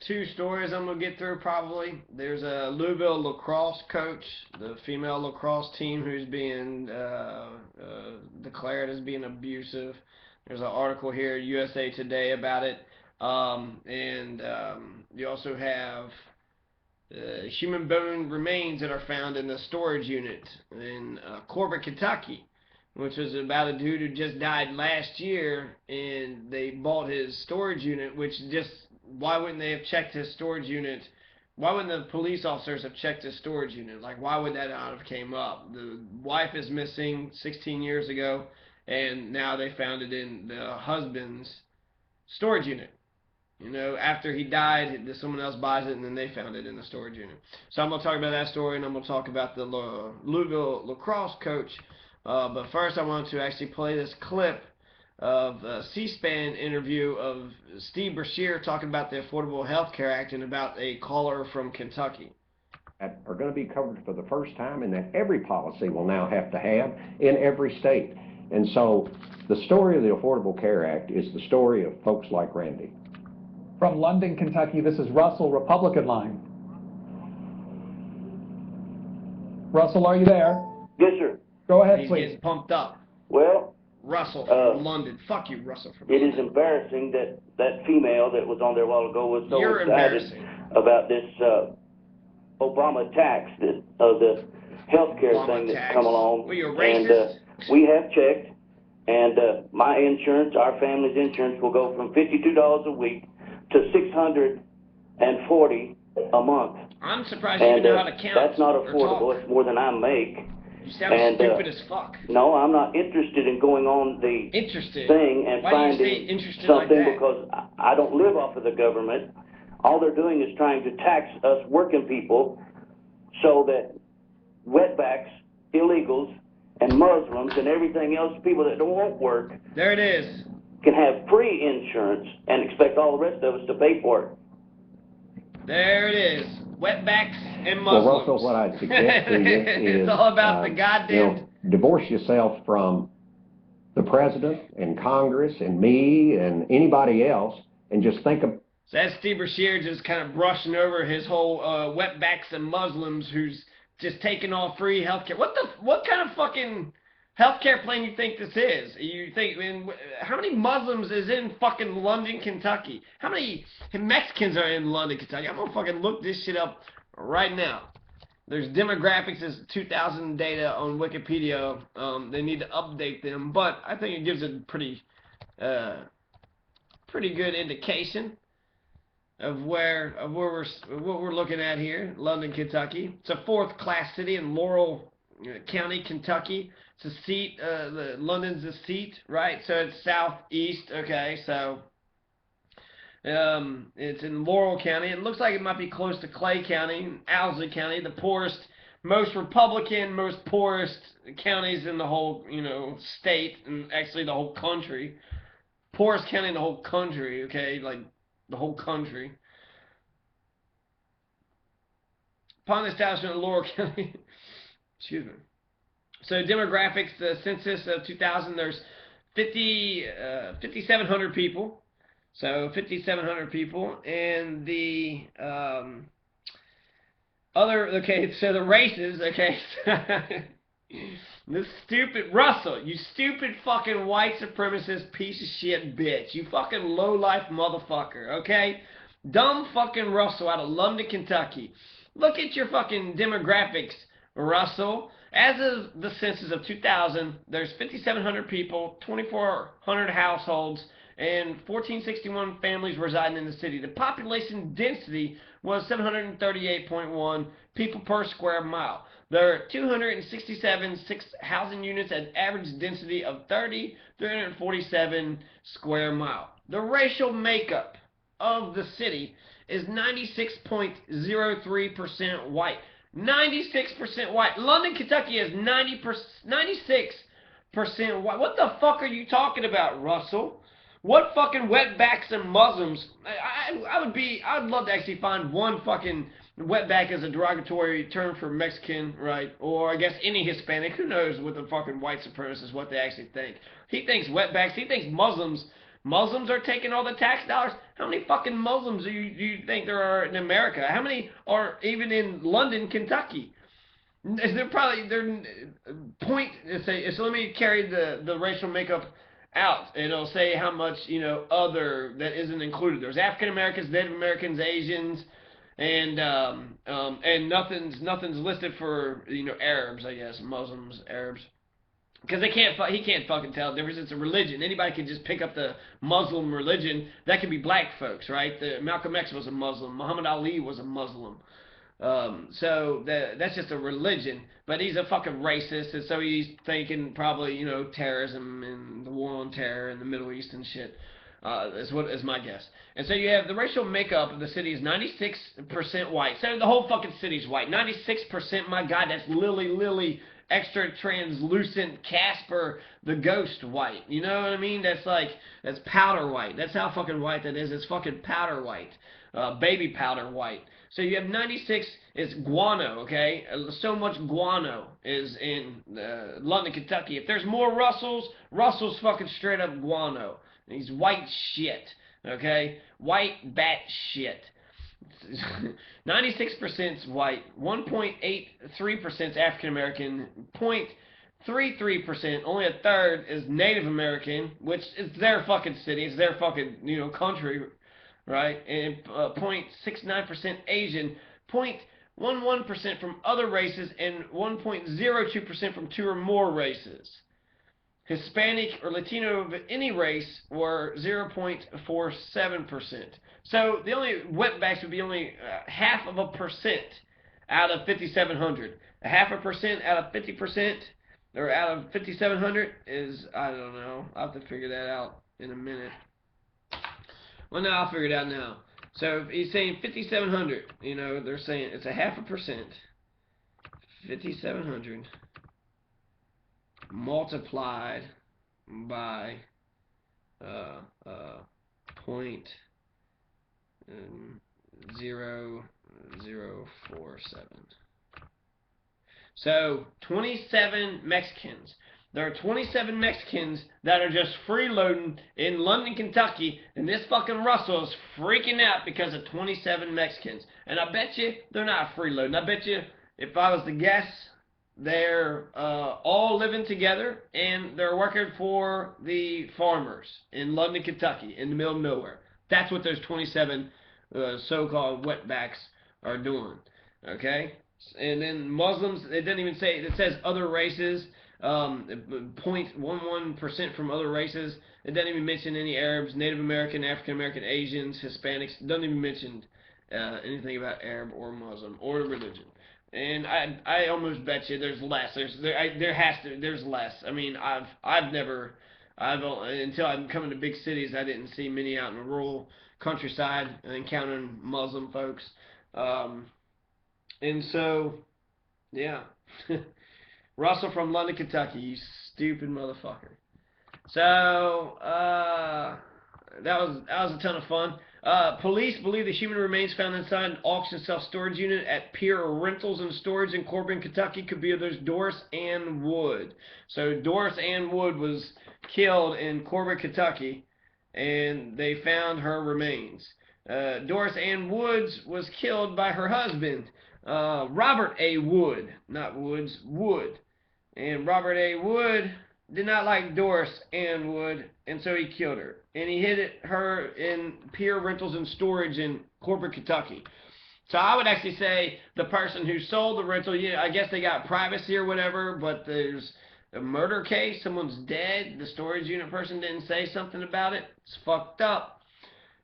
two stories I'm going to get through probably. There's a Louisville lacrosse coach, the female lacrosse team, who's being declared as being abusive. There's an article here, USA Today, about it. You also have human bone remains that are found in the storage unit in Corbin, Kentucky, which was about a dude who just died last year, and they bought his storage unit, which just, why wouldn't they have checked his storage unit? Why wouldn't the police officers have checked his storage unit? Like, why would that not have came up? The wife is missing 16 years ago, and now they found it in the husband's storage unit. You know, after he died, someone else buys it, and then they found it in the storage unit. So I'm going to talk about that story, and I'm going to talk about the Louisville lacrosse coach. But first, I want to actually play this clip of a C-SPAN interview of Steve Beshear talking about the Affordable Health Care Act and about a caller from Kentucky. Are going to be covered for the first time, and that every policy will now have to have in every state. And so the story of the Affordable Care Act is the story of folks like Randy. From London, Kentucky, this is Russell, Republican line. Russell, are you there? Yes, sir. Go ahead, He's please. getting pumped up. Well, Russell from London. Fuck you, Russell from London. it is embarrassing that that female that was on there a while ago was so You're excited about this Obama tax, the healthcare Obama thing that's tax. come along. Were you a racist? And we have checked, and my insurance, our family's insurance, will go from $52 a week to $640 a month. I'm surprised you even know how to count. That's not or affordable. talk. It's more than I make. You sound stupid as fuck. No, I'm not interested in going on the thing and Why finding do you say interested something like that? because I don't live off of the government. All they're doing is trying to tax us working people so that wetbacks, illegals, and Muslims and everything else, people that don't want work, There it is. can have free insurance and expect all the rest of us to pay for it. There it is. Wetbacks and Muslims. Well, Russell, what I'd suggest to you is it's all about the goddamn... divorce yourself from the president and Congress and me and anybody else and just think of... So that's Steve Beshear just kind of brushing over his whole wetbacks and Muslims who's just taking all free healthcare. What kind of fucking healthcare plan you think this is? You think, I mean, how many Muslims is in fucking London, Kentucky? How many Mexicans are in London, Kentucky? I'm gonna fucking look this shit up right now. There's demographics, there's 2000 data on Wikipedia. They need to update them, but I think it gives a pretty good indication of what we're looking at here. London, Kentucky. It's a fourth-class city in Laurel County, Kentucky. It's a seat. London's a seat, right? So it's southeast. Okay, so it's in Laurel County. It looks like it might be close to Clay County, Owsley County, the poorest, most Republican, most poorest counties in the whole, state, and actually the whole country. Poorest county in the whole country. Okay, like the whole country. Upon the establishment of Laurel County, excuse me. So demographics, the census of 2000, there's 5,700 people. So 5,700 people, and the so the races, okay. This stupid Russell, you stupid fucking white supremacist piece of shit bitch. You fucking low-life motherfucker, okay? Dumb fucking Russell out of London, Kentucky. Look at your fucking demographics, Russell. As of the census of 2000, there's 5,700 people, 2,400 households, and 1,461 families residing in the city. The population density was 738.1 people per square mile. There are 267 housing units at average density of 347 square mile. The racial makeup of the city is 96.03% white. 96% white. London, Kentucky is 96% white. What the fuck are you talking about, Russell? What fucking wetbacks and Muslims? I'd love to actually find one fucking wetback as a derogatory term for Mexican, right? Or I guess any Hispanic. Who knows what the fucking white supremacists, what they actually think. He thinks wetbacks, he thinks Muslims Muslims are taking all the tax dollars. How many fucking Muslims do you think there are in America? How many are even in London, Kentucky? They're probably point. Say so. Let me carry the racial makeup out, and it'll say how much other that isn't included. There's African Americans, Native Americans, Asians, and nothing's listed for Arabs. I guess Muslims, Arabs. Because he can't fucking tell the difference. It's a religion. Anybody can just pick up the Muslim religion. That could be black folks, right? Malcolm X was a Muslim. Muhammad Ali was a Muslim. So that's just a religion. But he's a fucking racist, and so he's thinking probably terrorism and the war on terror in the Middle East and shit. Is my guess. And so you have the racial makeup of the city is 96% white. So the whole fucking city's white. 96%. My God, that's Lily. Extra translucent Casper the Ghost white. You know what I mean? That's powder white. That's how fucking white that is. It's fucking powder white. Baby powder white. So you have 96, it's guano, okay? So much guano is in London, Kentucky. If there's more Russell's fucking straight up guano. He's white shit, okay? White bat shit. 96% is white, 1.83% is African American, 0.33%, only a third is Native American, which is their fucking city, it's their fucking country, right? And 0.69% Asian, 0.11% from other races, and 1.02% from two or more races. Hispanic or Latino of any race were 0.47%. So the only wetbacks would be only half of a percent out of 5,700. A half a percent out of 50%, or out of 5,700 is, I don't know. I'll have to figure that out in a minute. Well, no, I'll figure it out now. So if he's saying 5,700, they're saying it's a half a percent. 5,700 multiplied by 0.0047. So 27 Mexicans. There are 27 Mexicans that are just freeloading in London, Kentucky, and this fucking Russell is freaking out because of 27 Mexicans. And I bet you they're not freeloading. I bet you, if I was to guess, they're all living together, and they're working for the farmers in London, Kentucky, in the middle of nowhere. That's what those 27 so-called wetbacks are doing. Okay? And then Muslims, it doesn't even say, it says other races, 0.11% from other races. It doesn't even mention any Arabs, Native American, African American, Asians, Hispanics. It doesn't even mention anything about Arab or Muslim or religion. And I almost bet you there's less. There's less. I mean, until I'm coming to big cities, I didn't see many out in the rural countryside encountering Muslim folks. And so, yeah. Russell from London, Kentucky, you stupid motherfucker. So, that was a ton of fun. Police believe the human remains found inside an auction self-storage unit at Beshear Rentals and Storage in Corbin, Kentucky could be there's Doris Ann Wood. So Doris Ann Wood was killed in Corbin, Kentucky, and they found her remains. Doris Ann Woods was killed by her husband, Robert A. Wood, not Woods, Wood. And Robert A. Wood did not like Doris Ann Wood, and so he killed her. And he hid her in Beshear Rentals and Storage in Corbin, Kentucky. So I would actually say the person who sold the rental, I guess they got privacy or whatever, but there's a murder case, someone's dead, the storage unit person didn't say something about it. It's fucked up.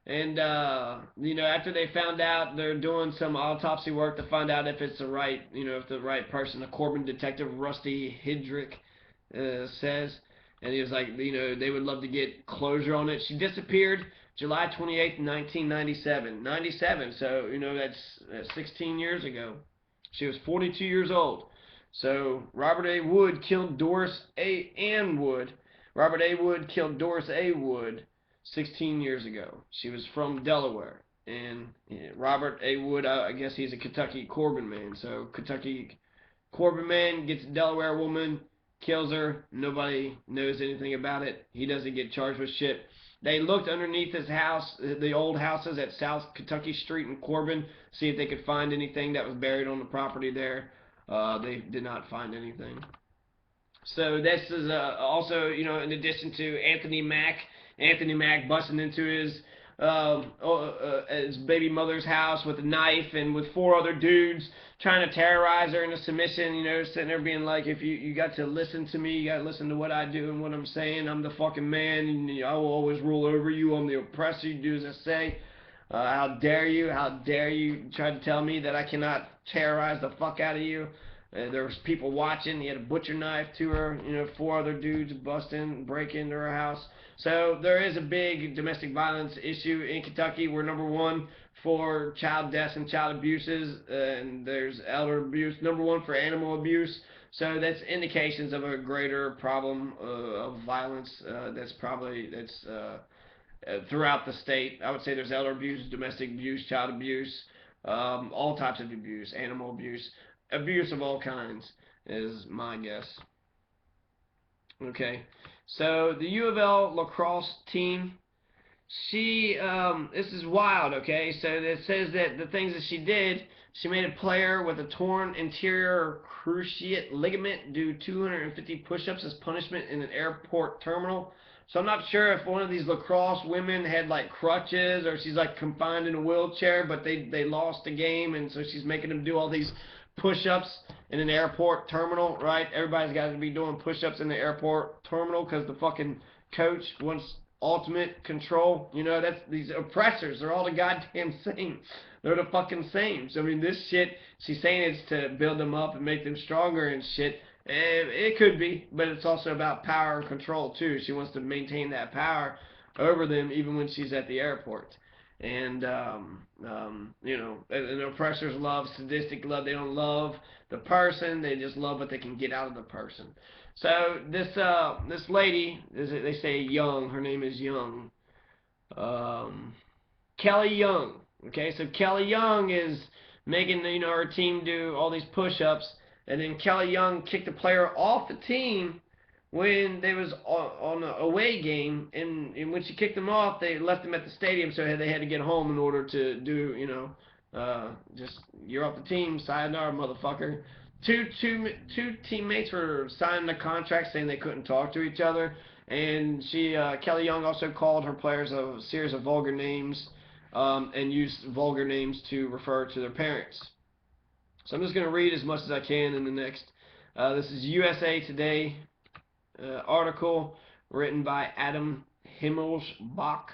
And, after they found out, they're doing some autopsy work to find out if it's the right, if the right person. The Corbin detective, Rusty Hidrick, says, and he was like, they would love to get closure on it. She disappeared July 28th, 1997. 97, so, that's 16 years ago. She was 42 years old. So, Robert A. Wood killed Doris Ann Wood. Robert A. Wood killed Doris A. Wood 16 years ago. She was from Delaware. And Robert A. Wood, I guess he's a Kentucky Corbin man. So, Kentucky Corbin man gets a Delaware woman, kills her, nobody knows anything about it. He doesn't get charged with shit. They looked underneath his house, the old houses at South Kentucky Street in Corbin, see if they could find anything that was buried on the property there. They did not find anything. So this is also, you know, in addition to Anthony Mack busting into his baby mother's house with a knife and with 4 other dudes trying to terrorize her into submission, you know, sitting there being like, if you got to listen to me, you got to listen to what I do and what I'm saying. I'm the fucking man, and I will always rule over you. I'm the oppressor. You do as I say. How dare you try to tell me that I cannot terrorize the fuck out of you. There was people watching. He had a butcher knife to her. You know, 4 other dudes bust in, break into her house. So there is a big domestic violence issue in Kentucky. We're #1 for child deaths and child abuses, and there's elder abuse. #1 for animal abuse. So that's indications of a greater problem of violence that's throughout the state. I would say there's elder abuse, domestic abuse, child abuse, all types of abuse, animal abuse. Abuse of all kinds is my guess. Okay, so the UofL lacrosse team, this is wild, okay? So it says that the things that she did, she made a player with a torn anterior cruciate ligament do 250 push-ups as punishment in an airport terminal. So I'm not sure if one of these lacrosse women had like crutches, or she's like confined in a wheelchair, but they lost the game, and so she's making them do all these push-ups in an airport terminal, right? Everybody's got to be doing push-ups in the airport terminal because the fucking coach wants ultimate control. You know, that's these oppressors. They're all the goddamn same. They're the fucking same. So I mean, this shit, she's saying it's to build them up and make them stronger and shit. It could be, but it's also about power and control too. She wants to maintain that power over them even when she's at the airport. And you know, and oppressors love sadistic love. They don't love the person. They just love what they can get out of the person. So this lady, they say Young. Her name is Young. Kellie Young. Okay, so Kellie Young is making, you know, her team do all these push-ups, and then Kellie Young kicked a player off the team when they was on an away game, and when she kicked them off, they left them at the stadium, so they had to get home in order to do, you know, just, you're off the team, sayonara, motherfucker. Two teammates were signing a contract saying they couldn't talk to each other, and Kellie Young also called her players a series of vulgar names, and used vulgar names to refer to their parents. So I'm just going to read as much as I can in the next. This is USA Today article written by Adam Himmelsbach,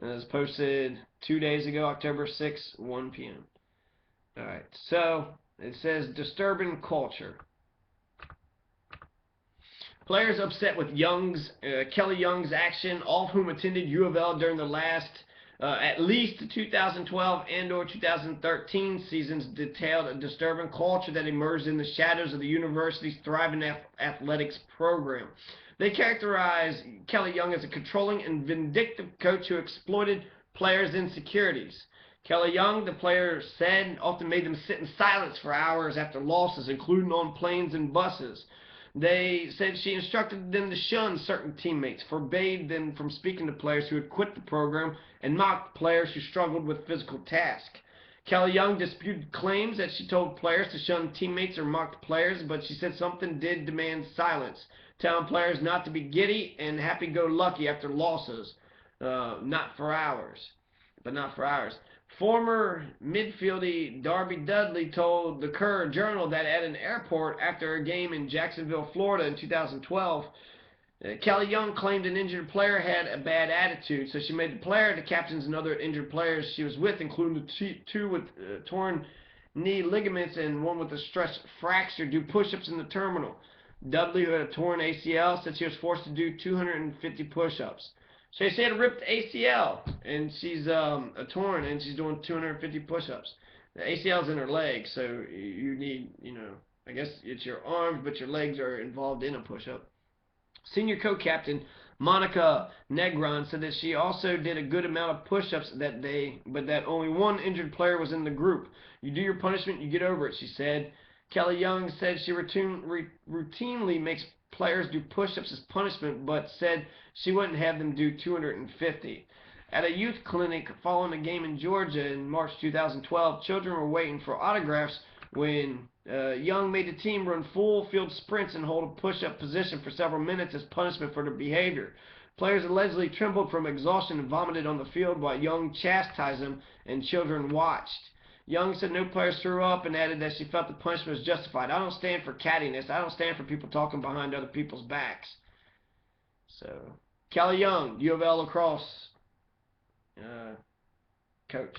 and it was posted 2 days ago, October 6, 1 p.m. Alright, so it says disturbing culture. Players upset with Kellie Young's action, all of whom attended UofL during the last at least the 2012 and/or 2013 seasons, detailed a disturbing culture that emerged in the shadows of the university's thriving athletics program. They characterized Kellie Young as a controlling and vindictive coach who exploited players' insecurities. Kellie Young, the player said, often made them sit in silence for hours after losses, including on planes and buses. They said she instructed them to shun certain teammates, forbade them from speaking to players who had quit the program, and mocked players who struggled with physical tasks. Kellie Young disputed claims that she told players to shun teammates or mocked players, but she said something did demand silence, telling players not to be giddy and happy-go-lucky after losses, not for hours. Former midfielder Darby Dudley told the Courier-Journal that at an airport after a game in Jacksonville, Florida in 2012, Kellie Young claimed an injured player had a bad attitude, so she made the player, the captains, and other injured players she was with, including the 2 with torn knee ligaments and 1 with a stress fracture, do push-ups in the terminal. Dudley, who had a torn ACL, said she was forced to do 250 push-ups. So she had a ripped ACL, and she's torn, and she's doing 250 push-ups. The ACL's in her leg, so you need, you know, I guess it's your arms, but your legs are involved in a push-up. Senior co-captain Monica Negron said that she also did a good amount of push-ups that day, but that only 1 injured player was in the group. You do your punishment, you get over it, she said. Kellie Young said she routinely makes players do push-ups as punishment, but said she wouldn't have them do 250. At a youth clinic following a game in Georgia in March 2012, children were waiting for autographs when Young made the team run full field sprints and hold a push-up position for several minutes as punishment for their behavior. Players allegedly trembled from exhaustion and vomited on the field while Young chastised them and children watched. Young said no players threw up and added that she felt the punishment was justified. I don't stand for cattiness. I don't stand for people talking behind other people's backs. So, Kellie Young, UofL Lacrosse coach.